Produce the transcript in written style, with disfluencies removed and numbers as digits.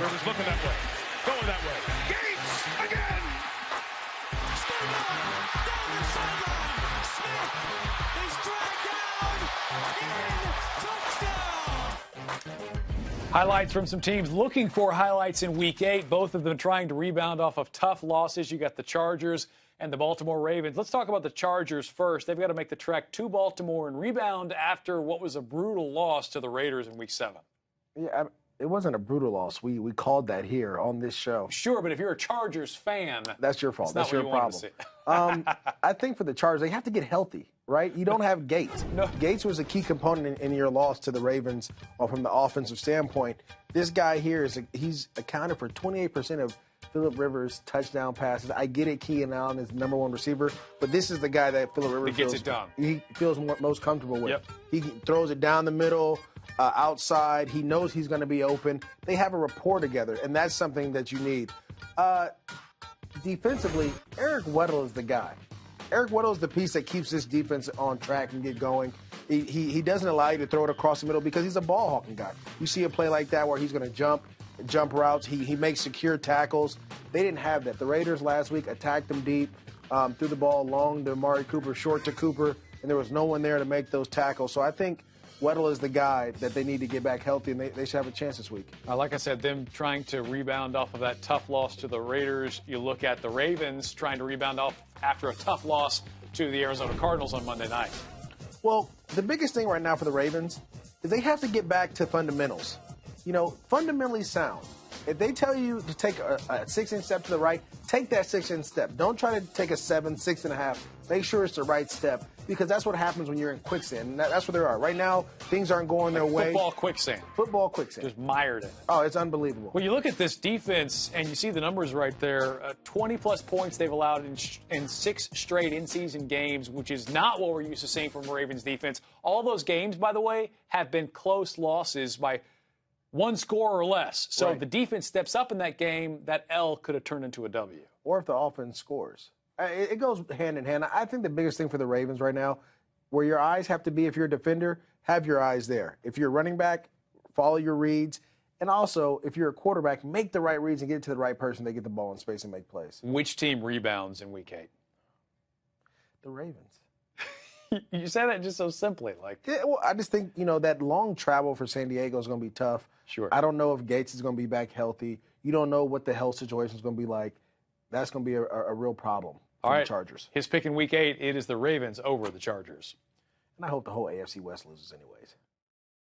Rivers looking that way. Going that way. Gates again. Still down the sideline. Smith is dragged down in touchdown. Highlights from some teams looking for highlights in Week 8. Both of them trying to rebound off of tough losses. You got the Chargers and the Baltimore Ravens. Let's talk about the Chargers first. They've got to make the trek to Baltimore and rebound after what was a brutal loss to the Raiders in Week 7. Yeah, it wasn't a brutal loss. We called that here on this show. Sure, but if you're a Chargers fan, that's your fault. That's your problem. I think for the Chargers, they have to get healthy, right? You don't have Gates. No. Gates was a key component in your loss to the Ravens from the offensive standpoint. This guy here he's accounted for 28% of Phillip Rivers' touchdown passes. I get it, Keenan Allen is the number one receiver, but this is the guy that Phillip Rivers gets it done. He feels most comfortable with. Yep. He throws it down the middle, outside. He knows he's going to be open. They have a rapport together, and that's something that you need. Defensively, Eric Weddle is the guy. Eric Weddle is the piece that keeps this defense on track and get going. He doesn't allow you to throw it across the middle because he's a ball hawking guy. You see a play like that where he's going to jump routes. He makes secure tackles. They didn't have that. The Raiders last week attacked them deep, threw the ball long to Amari Cooper, short to Cooper, and there was no one there to make those tackles. So I think Weddle is the guy that they need to get back healthy, and they should have a chance this week. Like I said, them trying to rebound off of that tough loss to the Raiders. You look at the Ravens trying to rebound off after a tough loss to the Arizona Cardinals on Monday night. Well, the biggest thing right now for the Ravens is they have to get back to fundamentals. Fundamentally sound. If they tell you to take a 6-inch step to the right, take that 6-inch step. Don't try to take a 7, 6.5. Make sure it's the right step, because that's what happens when you're in quicksand. And that's where they are. Right now, things aren't going their way. Football quicksand. Football quicksand. Just mired in it. Oh, it's unbelievable. Well, you look at this defense, and you see the numbers right there. 20-plus points they've allowed in 6 straight in-season games, which is not what we're used to seeing from Ravens defense. All those games, by the way, have been close losses by 1 score or less. So right. if the defense steps up in that game, that L could have turned into a W. Or if the offense scores. It goes hand in hand. I think the biggest thing for the Ravens right now, where your eyes have to be, if you're a defender, have your eyes there. If you're a running back, follow your reads. And also, if you're a quarterback, make the right reads and get it to the right person. They get the ball in space and make plays. Which team rebounds in Week 8? The Ravens. You say that just so simply. I just think, that long travel for San Diego is going to be tough. Sure. I don't know if Gates is going to be back healthy. You don't know what the health situation is going to be like. That's going to be a real problem for the Chargers. His pick in Week 8, it is the Ravens over the Chargers. And I hope the whole AFC West loses anyways.